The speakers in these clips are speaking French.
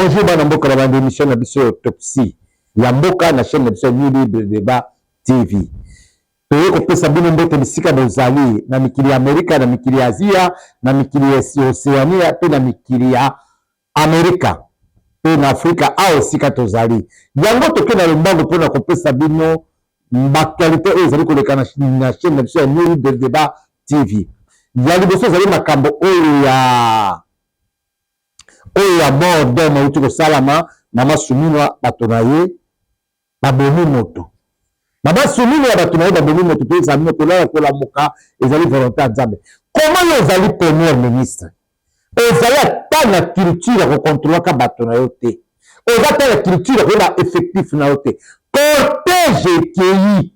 Bonjour, bana mboka na bande émission na biso autopsie. Ya mboka na chaîne na biso New Libre Débat TV. Toyo kopesa bino mbote bisika bozali na mikili ya Amerika, na mikili ya Asia, na mikili ya Oceania, pe na mikili ya Amerika, pe na Afrika au sika tozali. Yango toke na lombango pona kopesa bino bakalité oyo ezali koleka na chaîne na biso ya New Libre Débat TV. Ya liboso ezali makambo oyo ya mort d'homme uti kosalama mama suminwa bato na ye babomi moto. Mama suminwa bato na ye babomi moto pe ezali moto la kolamuka ezali volonté ya Nzambe. Comment yo ezali premier ministre? Ezali ata na culture kokontrolaka bato na yo te. Oza ata na culture koyeba effectif na yo te. Cortège ekei,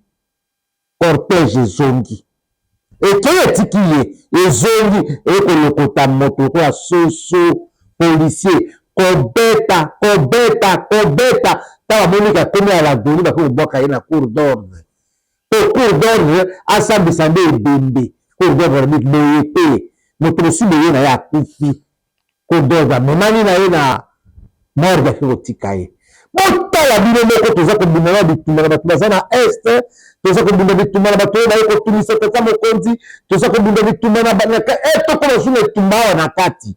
cortège ezongi. Ekei etiki ye, ezongi ekolokota moto koya soso policier, kobeta, tala monika komi à la doni bako boka ye na cour d'ordre. Cour d'ordre asambisa nde ebembe. Cour d'ordre ni boyete. Moto mosusu ye na ye akufi. Cour d'ordre memani na ye na morgue afi kotika ye. Botala bino moko toza kobunda na bitumba na bato baza na est, toza kobunda bitumba na bato oyo baye kotumisa tata mokonzi, toza kobunda bitumba na banaka etoko mosusu etumba awa na kati.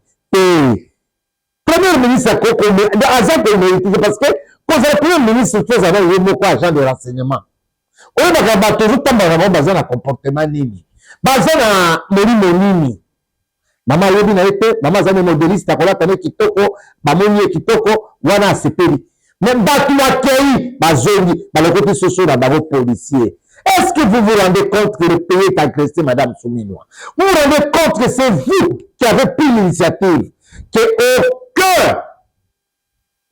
Premier ministre agent de mérite parce que quand le premier ministre fait ça il est agent de renseignement. On a bato tamba na baza na comportement nini. Baza na molimo nini. Mama yebi na ete, mama zane modéliste akola tane kitoko, bamoni kitoko wana asepeli. Même bato akei bazongi, balokoti soso na babo policier. Est-ce que vous vous rendez compte que le pays est agressé, Madame Souminois? Vous vous rendez compte que c'est vous qui avez pris l'initiative, que aucun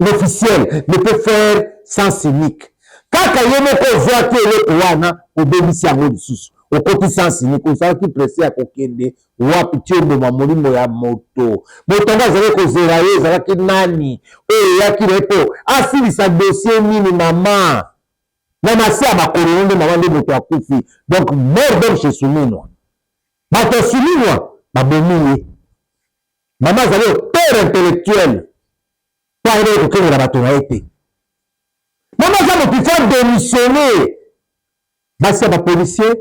officiel ne peut faire sans cynique. Quand Kayemoko voit que le Ouana obéissait à vos sous, au côté sans cynique, on sait qu'il pressait à Kokende, ou à Pitié de Mamolimo ya moto. Motonga zare ko zeraye, zara ki nani, ya ki repo, asili sa dossier nini maman. Maman c'est à ma colonne de maman de moto à Koufi. Donc, mort d'homme chez Souminois. Bato Souminois, ma bénie. Maman zare au père intellectuel. Pas de que la bateau a été. Maman zare qui faut démissionner. Basi ya ba policier,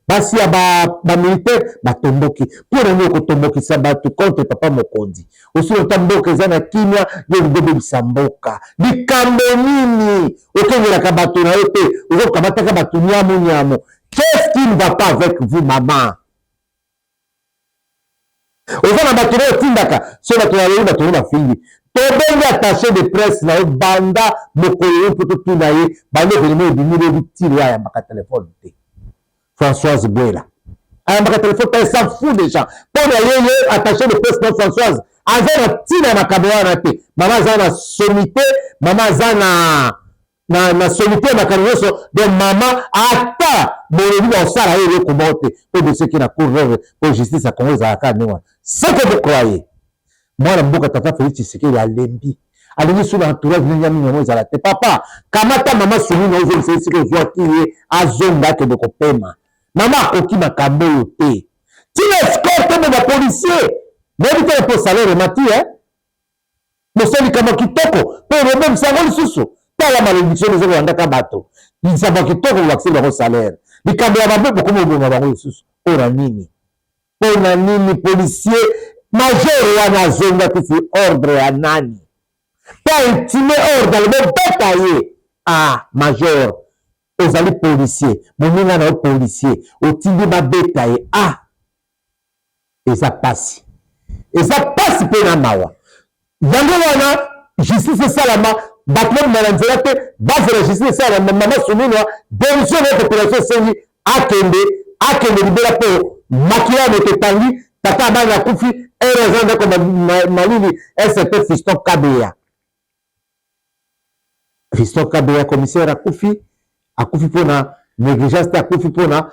basi ya ba militaire, ba tomboki. Pour nous ko tomboki sa ba contre papa Mokondi. Aussi le tomboki za na kimia, yo bebe bisamboka. Bikambo nini? Okengela ka bateau na été, ozo kamata ka bateau nyamu. Qu'est-ce qui ne va pas avec vous maman? Ozo na bateau na tindaka, so bateau na fili. Tobengi attaché de presse na banda mokolo poto tunaye bande venimo ebimile bitiri ya mbaka téléphone te. Françoise Bouela. Mbaka téléphone ta s'en fout déjà. Pona yeye attaché de presse na Françoise azana tina na kabwana te. Mama zana sommité, mama zana na sommité na kanoso de mama ata bolobi ba sala yeye ko monter pour de ce qui na cour pour justice à Congo za kanwa. C'est que vous croyez. Moi, la mboka tata Félix Tshisekedi ya lembi. Alingi sous l'entourage de Nyami Nyamo Zalate. Papa, kamata mama soumi na ozo lise sike zwa kiye azonga ke doko pema. Mama akoki makambo yote. Tine escorte mo ba policier. Nebite po salaire mati Mosali kama kitoko. Pero même sango lisusu. Tala malédiction les gens ndaka bato. Ils savent kitoko l'accès leur salaire. Bikambo ya maboko komo bo ba lisusu. Ora nini? Pona nini policier major wana zonga kisi ordre ya nani? Pas intime ordre le bataille. Ah, major. Ozali policier. Moninga na policier. Otindi ba bataille. Ah. Eza pasi. Eza pasi pena mawa. Yango wana justice salama batmo malanzela te base la justice salama mama Souminois démission de population sengi akende libera po makila ne tangi tata bana kufi erezanda comme malili SCP Fiston Kabea. Fiston Kabea commissaire akufi pona négligence akufi pona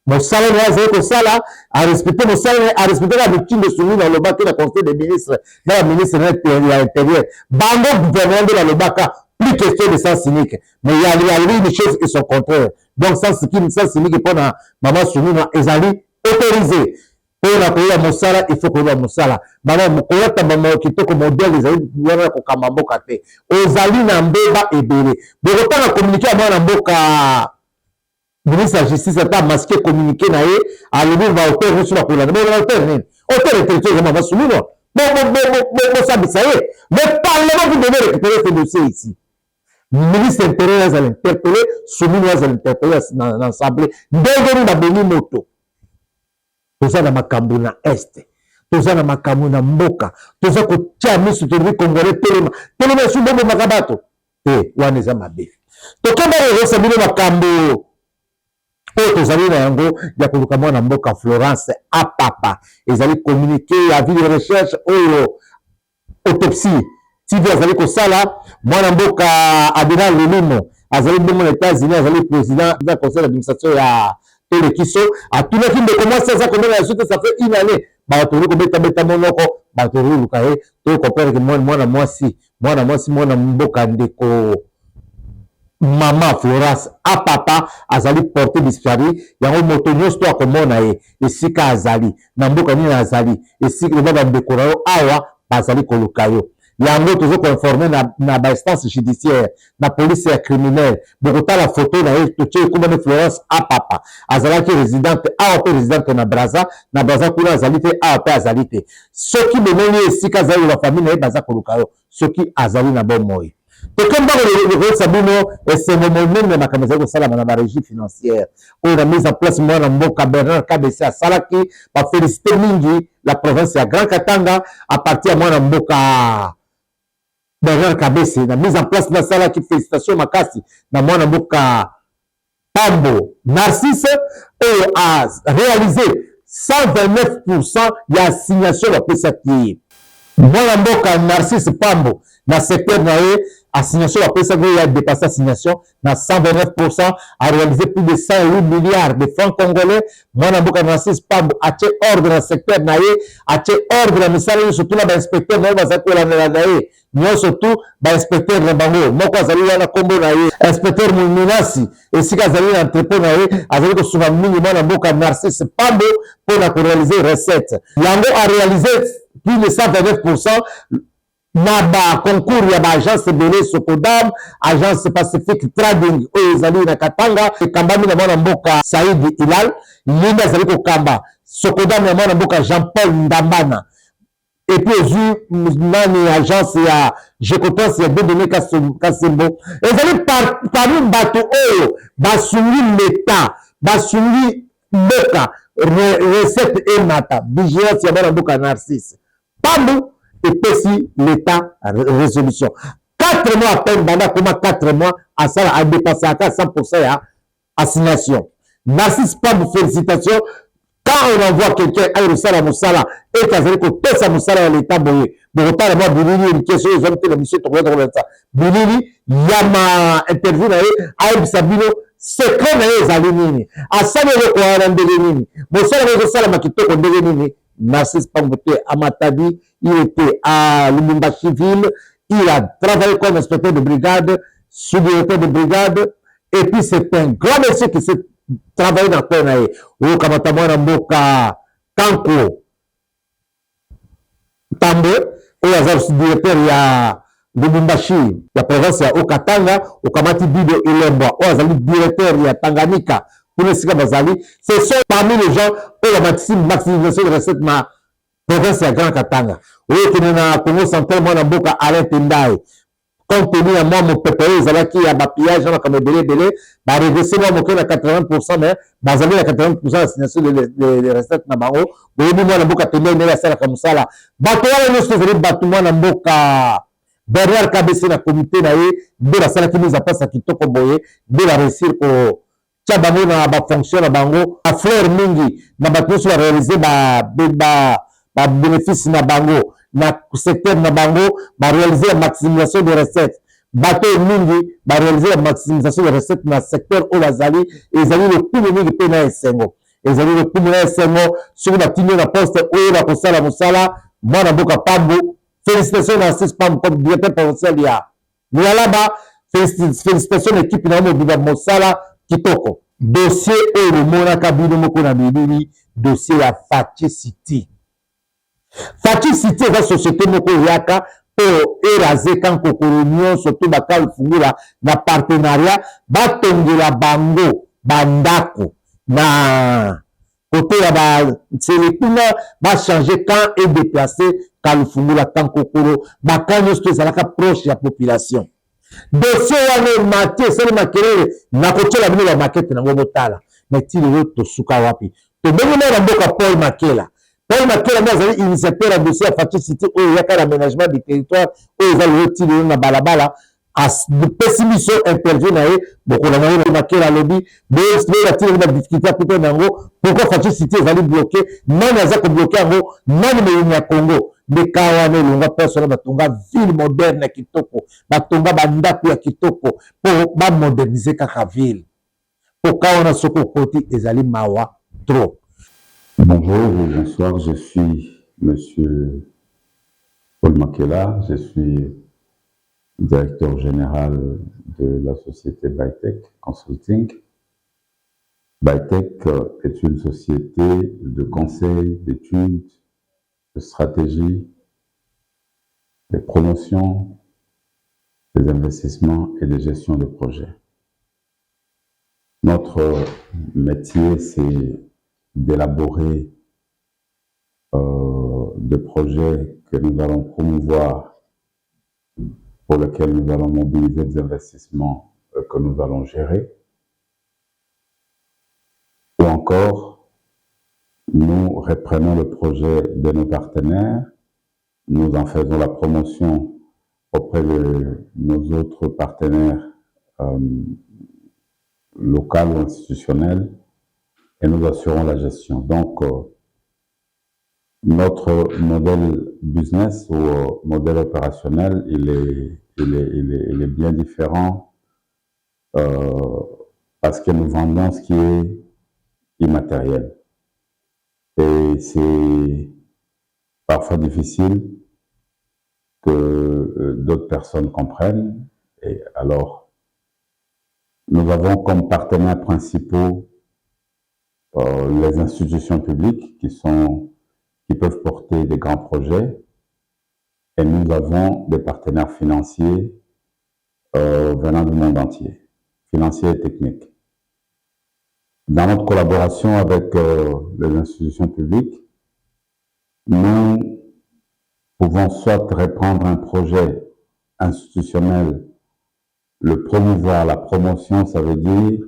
mon salaire est que ça là à respecter mon salaire à respecter la victime de soumis dans le bac de la conseil des ministres dans la ministre de l'intérieur bango gouvernement de la Lobaka plus question de sens cynique mais il y a des choses qui sont contraires donc sens cynique pour maman soumis ezali autorisé. pour la koya mosala il faut koya mosala bana mokolata bama kitoko modèle ezali wana kokamba mboka te ozali na mbeba ebele bokotanga communiquer à mwana mboka ministre de la justice ata masqué communiquer na ye alobi ba auteur nyonso bakolanda ba auteur nini auteur intellectuel ezama basumino bosambisa ye le parlement vous devez récupérer ce dossier ici ministre intérieur azali interpellé sumino azali interpellé na assemblée ndenge nini babeni moto toza na makambo na este toza na makambo na mboka toza kotia miso tolobi congolais telema esu bomemaka bato te wana eza mabe tokenda koyosa bino makambo oyo tozali na yango ya koluka mwana mboka Florence Apapa ezali communiqué ya vie de recherche oyo autopsie TV azali kosala mwana mboka Adina Lulimo azali bongo na États-Unis azali président du conseil d'administration ya Telekiso atunaki ndeko mwasi aza komona ya sote ça fait une année bato liko beta monoko bato luka ye to comprendre que mwana mwasi mwana mboka ndeko Mama Florence Apapa azali porté disparu yango moto nyonso to akomona ye esika azali na mboka nini azali esika baba ndeko nayo awa bazali koluka yo yango tozo konformer na ba instance judiciaire na police ya criminel bokotala photo na ye totie komone Florence Apapa azalaki résidente awa pe résidente na Braza kuna azali te awa pe azali te soki bomoni esika azali la famille na ye baza koluka yo soki azali na bomoi tokemba koyebisa bino esengo monene makambo ezali kosalama na barégie financière oyo na mise en place mwana mboka Bernard Kabese asalaki bafélicité mingi la province ya Grand Katanga à partir ya mwana mboka Bernard Kabese na mise en place nasalaki félicitation makasi na mwana mboka Pambo Narcisse oyo a réalisé 129% ya assignation bapesaki mwana mboka Narcisse Pambo na secteur na ye assignation bapesaki oyo a dépassé assignation na 129% a réalisé plus de 108 milliards de francs congolais mwana mboka Narcisse Pambo atie ordre na secteur na ye atie ordre na misala nyonso tu na bainspecteur na ye bazali kolandela na ye nyonso tu bainspecteur na bango moko azali wana kombo na ye inspecteur Minasi esika azali na entrepôt na ye azali kosunga mingi mwana mboka Narcisse Pambo mpona koréaliser recette yango a réalisé plus de 129% na ba concours ya ba agence ebele Sokodam agence Pacific Trading oyo ezali na Katanga ekambami na mwana mboka Saidi Ilal yinde azali kokamba Sokodam ya mwana mboka Jean-Paul Ndambana et puis ozwi nani agence ya Jekotos ya Dieudonné Kasembo ezali parmi bato oyo basungi l'État basungi mboka recette emata vigilance ya mwana mboka Narcisse Pambo epesi l'État résolution 4 mois à peine pendant comment 4 mois à ça a dépassé à 100% ya assignation Narcisse Pambo félicitations quand on envoie quelqu'un à Rusala Moussala et qu'azali ko pesa Moussala ya l'État boye bokotala moi bilili une question ils ont la mission to koyeta ça bilili yama interview na ye ayebisa bino secret na ye ezali nini asaleli koyana ndenge nini mosala ezosala kitoko ndenge nini Narcisse Pambo à Matadi, il était à Lubumbashi-Ville, il a travaillé comme inspecteur de brigade, sous-directeur de brigade, et puis c'est un grand monsieur qui s'est travaillé dans le Konaï. Ou Kamatamwana Mboka Kanko Tambe, ou la sous-directeur il y a Lubumbashi, la province ya Okatanga, ou Kamati Bido Ilemba, ou la directeur il y a Tanganyika. Pour les Bazali, ce sont parmi les gens où la maximisation de recettes ma province à Grand Katanga. Oui, qui est dans Congo central, moi, dans Boka, Alain Tendai. Compte tenu à moi, mon pépé, ils avaient qui a bapillage, comme belé, bah, régresser moi, mon cœur à 80%, mais, basé à 80% de l'assignation des recettes na bango. Oui, moi, dans Boka, Tendai, mais la salle comme ça, là. Bateau, nous sommes bateau, moi, dans Boka, Bernard Kabese, la comité, là, de la salle qui nous a passé à Kitoko Boye, de la réussir pour tia bango na ba fonction na bango a fleur mingi na ba tous la réaliser ba bénéfice na bango na secteur na bango ba réaliser la maximisation des recettes bateau mingi ba réaliser la maximisation des recettes na secteur o bazali ezali le coup mingi pe na esengo ezali le coup na esengo sur la tino na poste o na kosala mosala mwana mboka Pambo félicitations na Narcisse Pambo comme directeur provincial ya là-bas félicitations l'équipe na mo biba mosala kitoko dossier oyo monaka bino moko na bilili dossier ya Fachi City. Fachi City eza société moko yaka po eraser kankokolo nyonso to bakalifungula na partenariat batongela bango bandako na côté ya baselekuna bachanger camp et déplacer kalifungula kankokolo baka nyonso to ezalaka proche ya population. Dossier wana mati esali makelele na kotiela bino bamakete nango botala na ti lelo tosuka wapi tobengeli na mboka Paul Makela. Paul Makela nde azali initiateur ya dossier ya Fachi City oyo eyaka na aménagement du territoire oyo eza lelo ti lelo na balabala apesi biso interview na ye bokola na ye na Makela alobi boyati lelo badifficulté apute nango pourquoi Fachi City ezali bloqué nani aza kobloke yango nani moyini ya Congo nde ka wana elonga personne batonga ville moderne ya kitoko batonga bandako ya kitoko mpo bamodernize kaka ville mpo ka wana soki okoti ezali mawa trop. Bonjour, bonsoir, je suis Monsieur Paul Makela, je suis directeur général de la société Bytech Consulting. Bytech est une société de conseil, d'études, de stratégie, de promotion, des investissements et de gestion de projets. Notre métier, c'est d'élaborer des projets que nous allons promouvoir, pour lesquels nous allons mobiliser des investissements que nous allons gérer. Ou encore, nous reprenons le projet de nos partenaires, nous en faisons la promotion auprès de nos autres partenaires locaux ou institutionnels, et nous assurons la gestion. Donc, notre modèle business ou modèle opérationnel, il est bien différent parce que nous vendons ce qui est immatériel. Et c'est parfois difficile que d'autres personnes comprennent. Et alors, nous avons comme partenaires principaux les institutions publiques qui peuvent porter des grands projets, et nous avons des partenaires financiers venant du monde entier, financiers et techniques. Dans notre collaboration avec les institutions publiques, nous pouvons soit reprendre un projet institutionnel, le promouvoir, la promotion, ça veut dire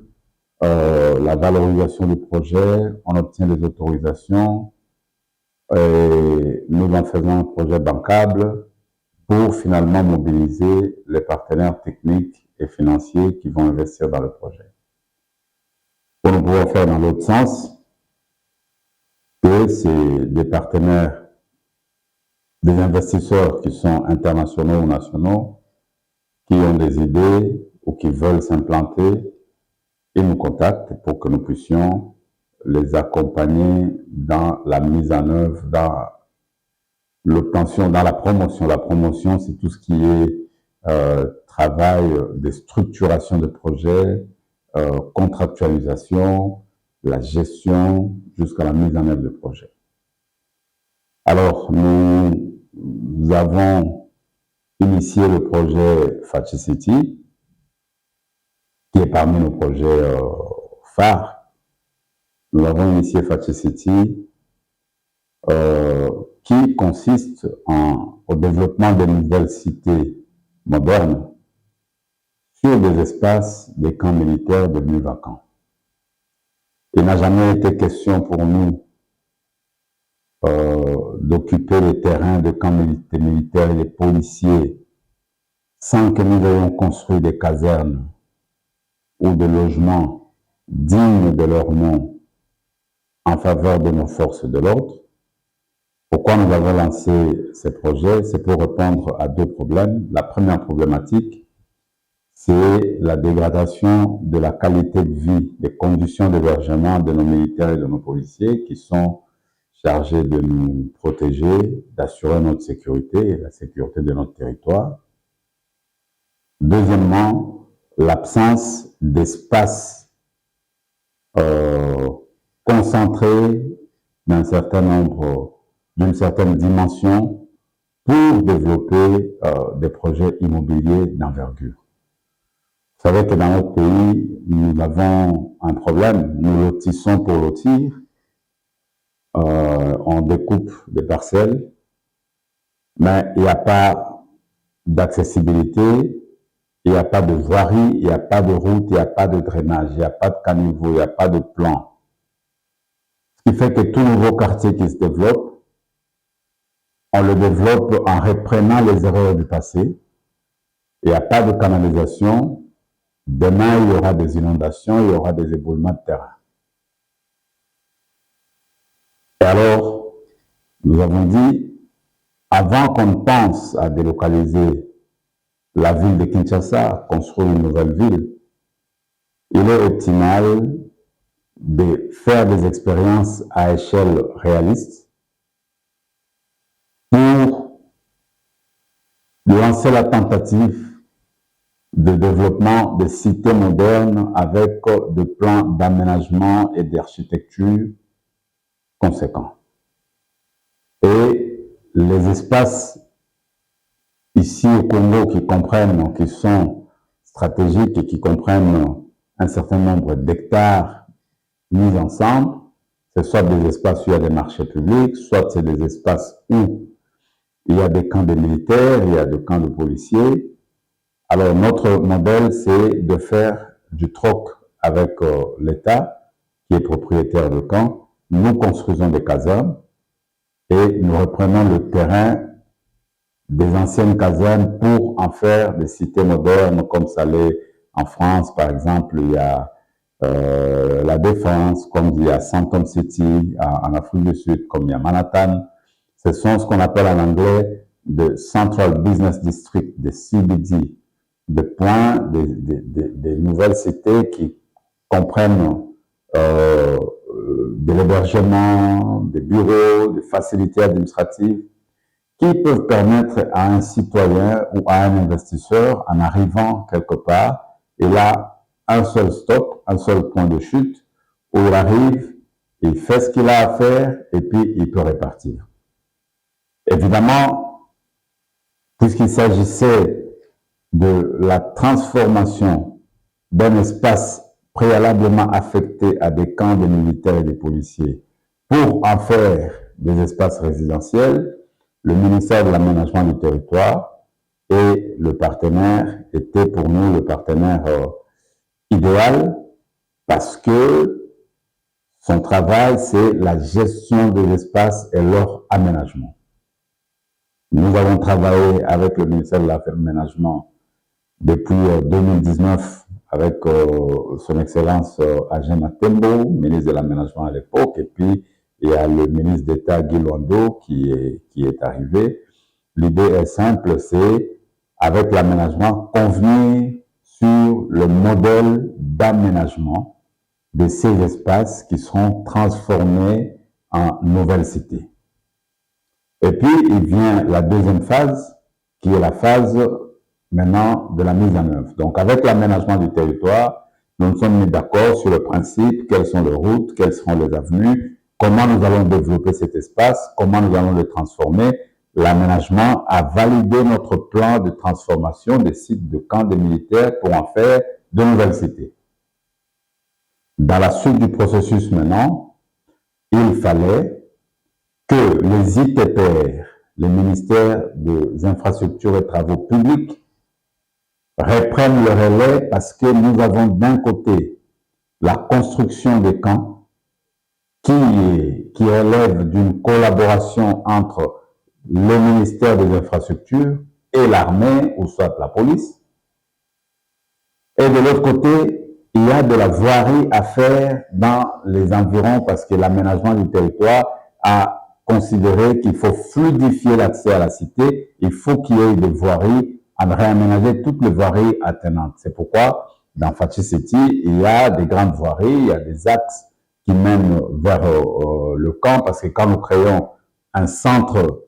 la valorisation du projet, on obtient des autorisations, et nous en faisons un projet bancable pour finalement mobiliser les partenaires techniques et financiers qui vont investir dans le projet. On nous pouvons faire dans l'autre sens, que c'est des partenaires, des investisseurs qui sont internationaux ou nationaux, qui ont des idées ou qui veulent s'implanter, ils nous contactent pour que nous puissions les accompagner dans la mise en œuvre, dans l'obtention, dans la promotion. La promotion, c'est tout ce qui est travail de structuration de projets, contractualisation, la gestion, jusqu'à la mise en œuvre de projet. Alors, nous avons initié le projet Fachi City, qui est parmi nos projets phares. Nous avons initié Fachi City, qui consiste au développement de nouvelles cités modernes sur des espaces des camps militaires devenus vacants. Il n'a jamais été question pour nous d'occuper les terrains de camps militaires et des policiers sans que nous ayons construit des casernes ou des logements dignes de leur nom en faveur de nos forces de l'ordre. Pourquoi nous avons lancé ces projets? C'est pour répondre à deux problèmes. La première problématique, c'est la dégradation de la qualité de vie, des conditions d'hébergement de nos militaires et de nos policiers qui sont chargés de nous protéger, d'assurer notre sécurité et la sécurité de notre territoire. Deuxièmement, l'absence d'espace concentré d'un certain nombre, d'une certaine dimension pour développer des projets immobiliers d'envergure. Vous savez que dans notre pays, nous avons un problème. Nous lotissons pour lotir. On découpe des parcelles, mais il n'y a pas d'accessibilité, il n'y a pas de voirie, il n'y a pas de route, il n'y a pas de drainage, il n'y a pas de caniveau, il n'y a pas de plan. Ce qui fait que tout nouveau quartier qui se développe, on le développe en reprenant les erreurs du passé. Il n'y a pas de canalisation. Demain, il y aura des inondations, il y aura des éboulements de terrain. Et alors, nous avons dit, avant qu'on pense à délocaliser la ville de Kinshasa, construire une nouvelle ville, il est optimal de faire des expériences à échelle réaliste pour lancer la tentative de développement de cités modernes avec des plans d'aménagement et d'architecture conséquents. Et les espaces ici au Congo qui sont stratégiques et qui comprennent un certain nombre d'hectares mis ensemble, c'est soit des espaces où il y a des marchés publics, soit c'est des espaces où il y a des camps de militaires, il y a des camps de policiers. Alors notre modèle, c'est de faire du troc avec l'État, qui est propriétaire de camps. Nous construisons des casernes et nous reprenons le terrain des anciennes casernes pour en faire des cités modernes, comme ça l'est en France, par exemple, il y a la Défense, comme il y a Santon City en Afrique du Sud, comme il y a Manhattan. Ce sont ce qu'on appelle en anglais de Central Business District, des CBD, des points, des nouvelles cités qui comprennent de l'hébergement, des bureaux, des facilités administratives, qui peuvent permettre à un citoyen ou à un investisseur, en arrivant quelque part, il a un seul stop, un seul point de chute, où il arrive, il fait ce qu'il a à faire, et puis il peut repartir. Évidemment, puisqu'il s'agissait de la transformation d'un espace préalablement affecté à des camps de militaires et de policiers pour en faire des espaces résidentiels, le ministère de l'Aménagement du Territoire et le partenaire était pour nous le partenaire idéal parce que son travail, c'est la gestion de l'espace et leur aménagement. Nous avons travaillé avec le ministère de l'Aménagement depuis 2019 avec son Excellence Agema Tembo, ministre de l'Aménagement à l'époque, et puis il y a le ministre d'État Guy Londo qui est arrivé. L'idée est simple, c'est avec l'aménagement convenir sur le modèle d'aménagement de ces espaces qui seront transformés en nouvelles cités. Et puis il vient la deuxième phase, qui est la phase maintenant de la mise en œuvre. Donc avec l'aménagement du territoire, nous nous sommes mis d'accord sur le principe, quelles sont les routes, quelles seront les avenues, comment nous allons développer cet espace, comment nous allons le transformer. L'aménagement a validé notre plan de transformation des sites de camps des militaires pour en faire de nouvelles cités. Dans la suite du processus maintenant, il fallait que les ITPR, les ministères des infrastructures et travaux publics, reprennent le relais parce que nous avons d'un côté la construction des camps qui relève d'une collaboration entre le ministère des infrastructures et l'armée ou soit la police. Et de l'autre côté, il y a de la voirie à faire dans les environs parce que l'aménagement du territoire a considéré qu'il faut fluidifier l'accès à la cité, il faut qu'il y ait des voiries, à réaménager toutes les voiries attenantes. C'est pourquoi dans Fachi City, il y a des grandes voiries, il y a des axes qui mènent vers le camp parce que quand nous créons un centre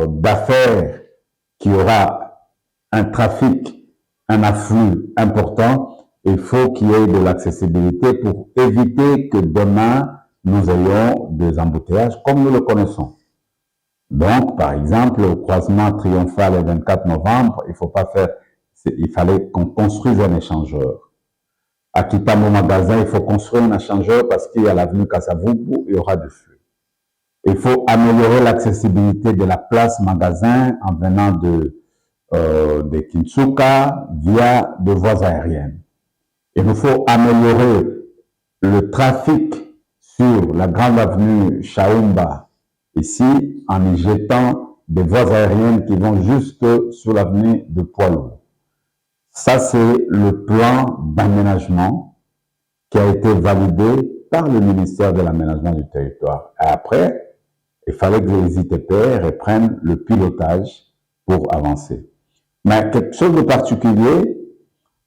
d'affaires qui aura un trafic, un afflux important, il faut qu'il y ait de l'accessibilité pour éviter que demain, nous ayons des embouteillages comme nous le connaissons. Donc, par exemple, au croisement triomphal le 24 novembre, il fallait qu'on construise un échangeur. À Kitamo Magasin, il faut construire un échangeur parce qu'il y a l'avenue Kasavubu, il y aura du flux. Il faut améliorer l'accessibilité de la place Magasin en venant de Kinsuka via des voies aériennes. Il nous faut améliorer le trafic sur la grande avenue Chaumba, ici, en y jetant des voies aériennes qui vont jusque sur l'avenue de Poilou. Ça, c'est le plan d'aménagement qui a été validé par le ministère de l'Aménagement du Territoire. Et après, il fallait que les ITPR reprennent le pilotage pour avancer. Mais quelque chose de particulier,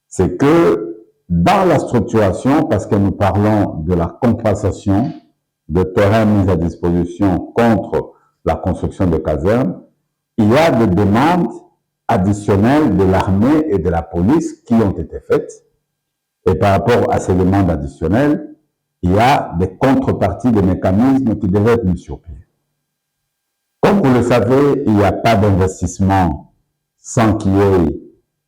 c'est que dans la structuration, parce que nous parlons de la compensation de terrains mis à disposition contre la construction de casernes, il y a des demandes additionnelles de l'armée et de la police qui ont été faites. Et par rapport à ces demandes additionnelles, il y a des contreparties, des mécanismes qui devaient être mis sur pied. Comme vous le savez, il n'y a pas d'investissement sans qu'il y ait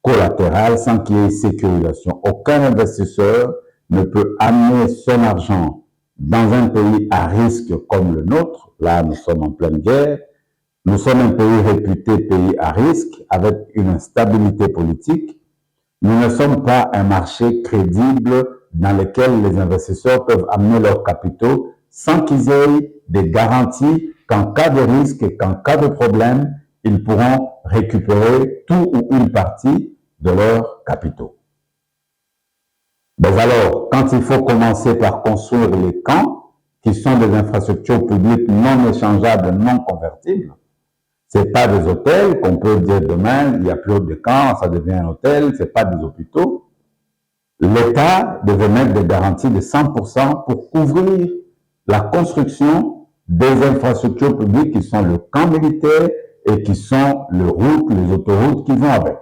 collatéral, sans qu'il y ait sécurisation. Aucun investisseur ne peut amener son argent dans un pays à risque comme le nôtre. Là, nous sommes en pleine guerre. Nous sommes un pays réputé pays à risque avec une instabilité politique. Nous ne sommes pas un marché crédible dans lequel les investisseurs peuvent amener leurs capitaux sans qu'ils aient des garanties qu'en cas de risque et qu'en cas de problème, ils pourront récupérer tout ou une partie de leurs capitaux. Mais alors, quand il faut commencer par construire les camps, qui sont des infrastructures publiques non échangeables, non convertibles, ce n'est pas des hôtels qu'on peut dire demain, il n'y a plus de camps, ça devient un hôtel, ce n'est pas des hôpitaux. L'État devait mettre des garanties de 100% pour couvrir la construction des infrastructures publiques qui sont le camp militaire et qui sont les routes, les autoroutes qui vont avec.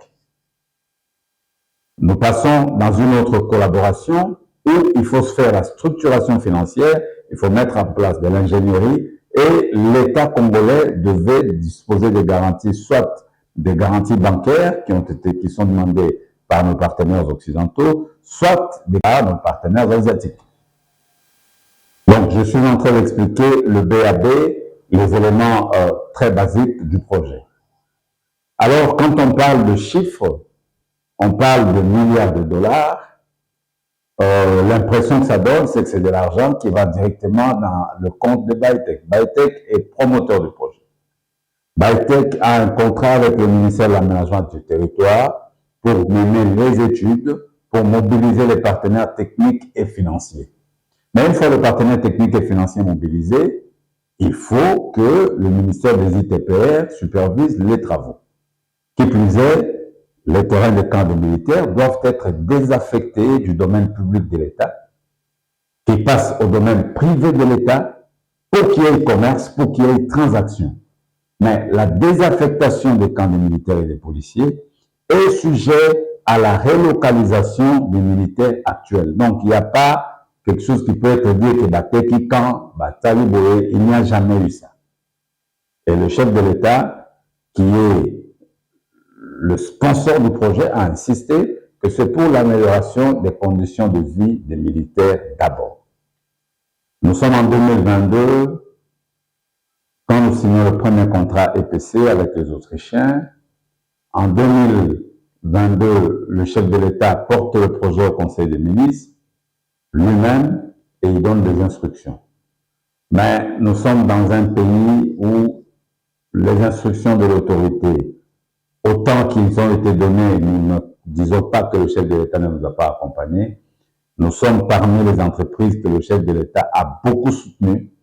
Nous passons dans une autre collaboration où il faut se faire la structuration financière, il faut mettre en place de l'ingénierie et l'État congolais devait disposer des garanties, soit des garanties bancaires qui sont demandées par nos partenaires occidentaux, soit par nos partenaires asiatiques. Donc, je suis en train d'expliquer le BAB, les éléments très basiques du projet. Alors, quand on parle de chiffres, on parle de milliards de dollars. L'impression que ça donne, c'est que c'est de l'argent qui va directement dans le compte de Bytech. Bytech est promoteur du projet. Bytech a un contrat avec le ministère de l'Aménagement du Territoire pour mener les études, pour mobiliser les partenaires techniques et financiers. Mais une fois le partenaire technique et financier mobilisé, il faut que le ministère des ITPR supervise les travaux. Qui plus est, les terrains de camps de militaires doivent être désaffectés du domaine public de l'État, qui passent au domaine privé de l'État pour qu'il y ait commerce, pour qu'il y ait transaction. Mais la désaffectation des camps de militaires et des policiers est sujet à la relocalisation des militaires actuels. Donc, il n'y a pas quelque chose qui peut être dit que Bateki camp, Bataliboé, il n'y a jamais eu ça. Et le chef de l'État, qui est le sponsor du projet, a insisté que c'est pour l'amélioration des conditions de vie des militaires d'abord. Nous sommes en 2022, quand nous signons le premier contrat EPC avec les Autrichiens. En 2022, le chef de l'État porte le projet au Conseil des ministres lui-même et il donne des instructions. Mais nous sommes dans un pays où les instructions de l'autorité, autant qu'ils ont été donnés, nous ne disons pas que le chef de l'État ne nous a pas accompagnés. Nous sommes parmi les entreprises que le chef de l'État a beaucoup soutenues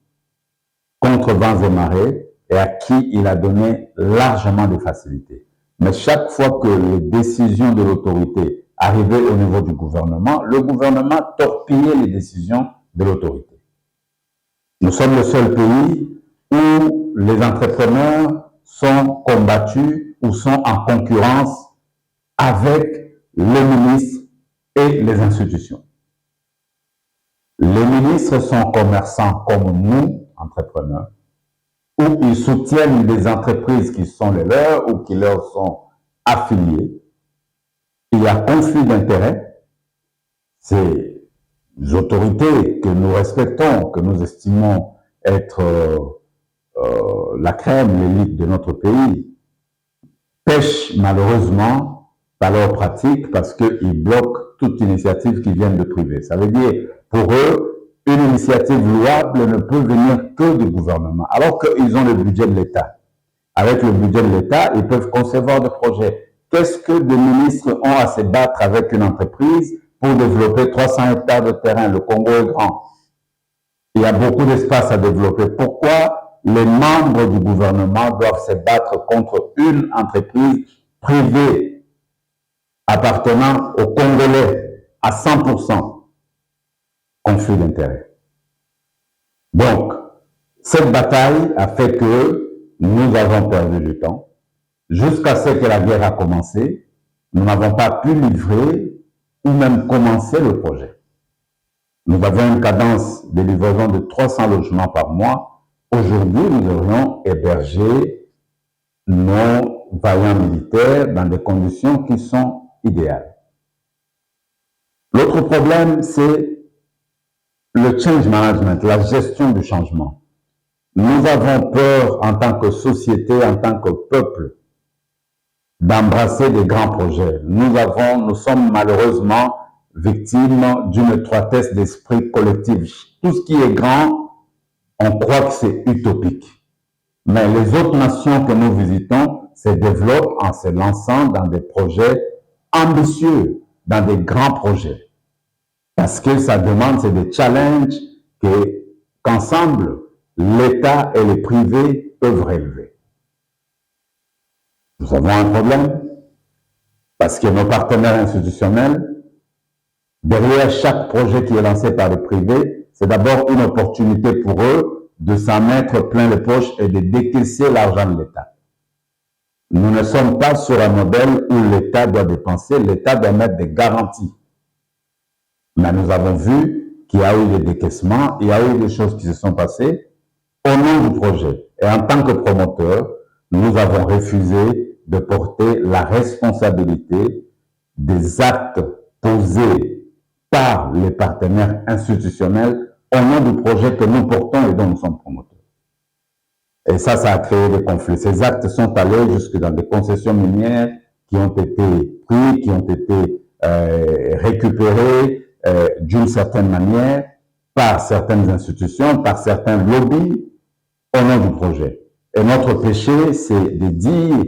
contre vents et marées et à qui il a donné largement de facilités. Mais chaque fois que les décisions de l'autorité arrivaient au niveau du gouvernement, le gouvernement torpillait les décisions de l'autorité. Nous sommes le seul pays où les entrepreneurs sont combattus ou sont en concurrence avec les ministres et les institutions. Les ministres sont commerçants comme nous, entrepreneurs, ou ils soutiennent des entreprises qui sont les leurs ou qui leur sont affiliées. Il y a conflit d'intérêts. Ces autorités que nous respectons, que nous estimons être la crème, l'élite de notre pays, pêchent malheureusement par leurs pratiques parce qu'ils bloquent toute initiative qui vient de privé. Ça veut dire, pour eux, une initiative louable ne peut venir que du gouvernement, alors qu'ils ont le budget de l'État. Avec le budget de l'État, ils peuvent concevoir des projets. Qu'est-ce que des ministres ont à se battre avec une entreprise pour développer 300 hectares de terrain? Le Congo est grand. Il y a beaucoup d'espace à développer. Pourquoi les membres du gouvernement doivent se battre contre une entreprise privée appartenant aux Congolais à 100%? Conflit d'intérêts. Donc, cette bataille a fait que nous avons perdu du temps. Jusqu'à ce que la guerre a commencé, nous n'avons pas pu livrer ou même commencer le projet. Nous avons une cadence de livraison de 300 logements par mois. Aujourd'hui, nous devrions héberger nos vaillants militaires dans des conditions qui sont idéales. L'autre problème, c'est le change management, la gestion du changement. Nous avons peur en tant que société, en tant que peuple, d'embrasser des grands projets. Nous sommes malheureusement victimes d'une étroitesse d'esprit collectif. Tout ce qui est grand, on croit que c'est utopique. Mais les autres nations que nous visitons se développent en se lançant dans des projets ambitieux, dans des grands projets. Parce que ça demande, c'est des challenges qu'ensemble, l'État et les privés peuvent relever. Nous avons un problème parce que nos partenaires institutionnels, derrière chaque projet qui est lancé par les privés, c'est d'abord une opportunité pour eux de s'en mettre plein les poches et de décaisser l'argent de l'État. Nous ne sommes pas sur un modèle où l'État doit dépenser, l'État doit mettre des garanties. Mais nous avons vu qu'il y a eu des décaissements, il y a eu des choses qui se sont passées au nom du projet. Et en tant que promoteur, nous avons refusé de porter la responsabilité des actes posés par les partenaires institutionnels au nom du projet que nous portons et dont nous sommes promoteurs. Et ça a créé des conflits. Ces actes sont allés jusque dans des concessions minières qui ont été prises, qui ont été récupérées d'une certaine manière par certaines institutions, par certains lobbies au nom du projet. Et notre péché, c'est de dire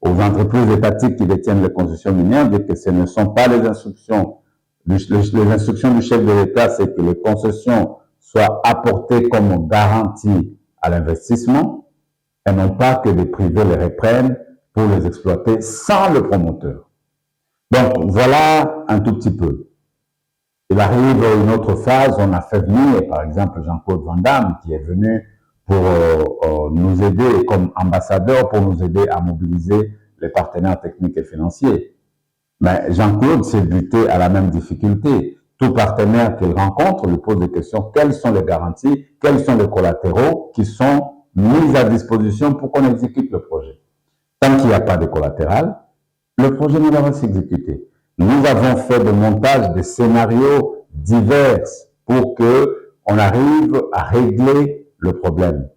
aux entreprises étatiques qui détiennent les concessions minières que ce ne sont pas les instructions. Les instructions du chef de l'État, c'est que les concessions soient apportées comme garantie à l'investissement et non pas que les privés les reprennent pour les exploiter sans le promoteur. Donc, voilà un tout petit peu. Il arrive une autre phase, on a fait venir, par exemple, Jean-Claude Van Damme, qui est venu pour nous aider comme ambassadeur, pour nous aider à mobiliser les partenaires techniques et financiers. Mais Jean-Claude s'est buté à la même difficulté. Tout partenaire qu'il rencontre lui pose des questions. Quelles sont les garanties? Quels sont les collatéraux qui sont mis à disposition pour qu'on exécute le projet? Tant qu'il n'y a pas de collatéral, le projet ne va pas s'exécuter. Nous avons fait des montages de scénarios divers pour qu'on arrive à régler le problème.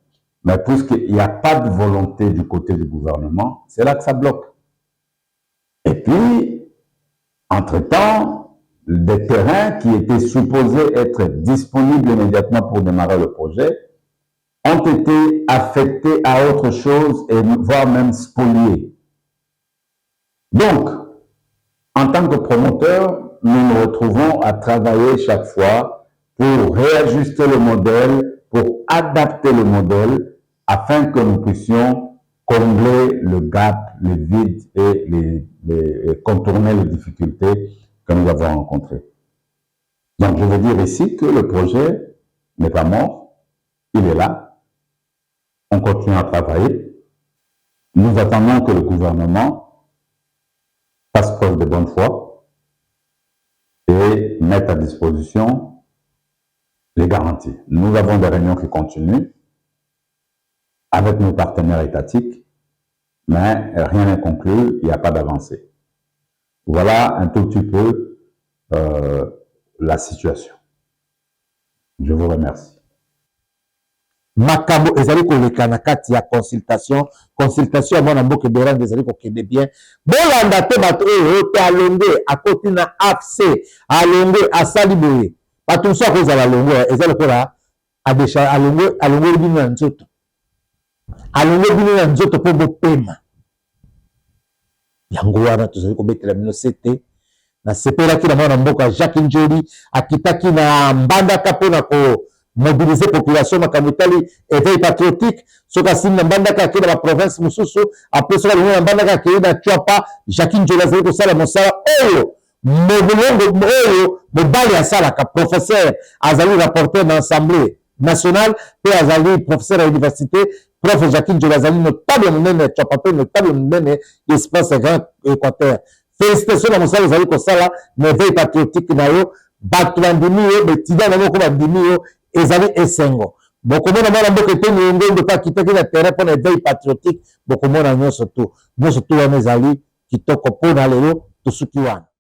Mais puisqu'il n'y a pas de volonté du côté du gouvernement, c'est là que ça bloque. Et puis, entre-temps, des terrains qui étaient supposés être disponibles immédiatement pour démarrer le projet ont été affectés à autre chose et voire même spoliés. Donc, en tant que promoteur, nous nous retrouvons à travailler chaque fois pour réajuster le modèle, pour adapter le modèle afin que nous puissions combler le gap, les vides et contourner les difficultés que nous avons rencontrées. Donc, je veux dire ici que le projet n'est pas mort, il est là, on continue à travailler. Nous attendons que le gouvernement fasse preuve de bonne foi et mette à disposition les garanties. Nous avons des réunions qui continuent avec nos partenaires étatiques, mais rien n'est conclu, il n'y a pas d'avancée. Voilà un tout petit peu la situation. Je vous remercie. Makambo ezali koleka na kati ya consultation ya mwana mboka Berande ezali kokende bien bolanda te bato oyo te alonge akoti na AFC alonge asali boye bato mosusu akozala alongo eza lokola adesha alongoli bino na nzoto mpo bopema yango wana tozali kobetela bino sete nasepelaki na mwana mboka Jacques Njoli akitaki na mbandaka mpona mobiliser population makambo etali éveil patriotique soki asili na mbandaka akei na baprovince mosusu apres soki alongo na mbandaka akei na Tchwapa Jacques Njoli azali kosala mosala oyo molongo oyo mobali asalaka professeur azali rapporteur na assemblée nationale mpe azali professeur ya université prof Jacques Njoli azali notable monene ya Tchwapa mpe notable monene ya espace grand équateur. Félicitations na mosala ezali kosala na éveil patriotique na yo bato bandimi yo betida na moko bandimi yo ezali esengo bokomona mwana mboka eteni yongondo mpe akitaki na terrain mpona éveil patriotique bokomona nyonso tu wana ezali kitoko mpona lelo tosuki wana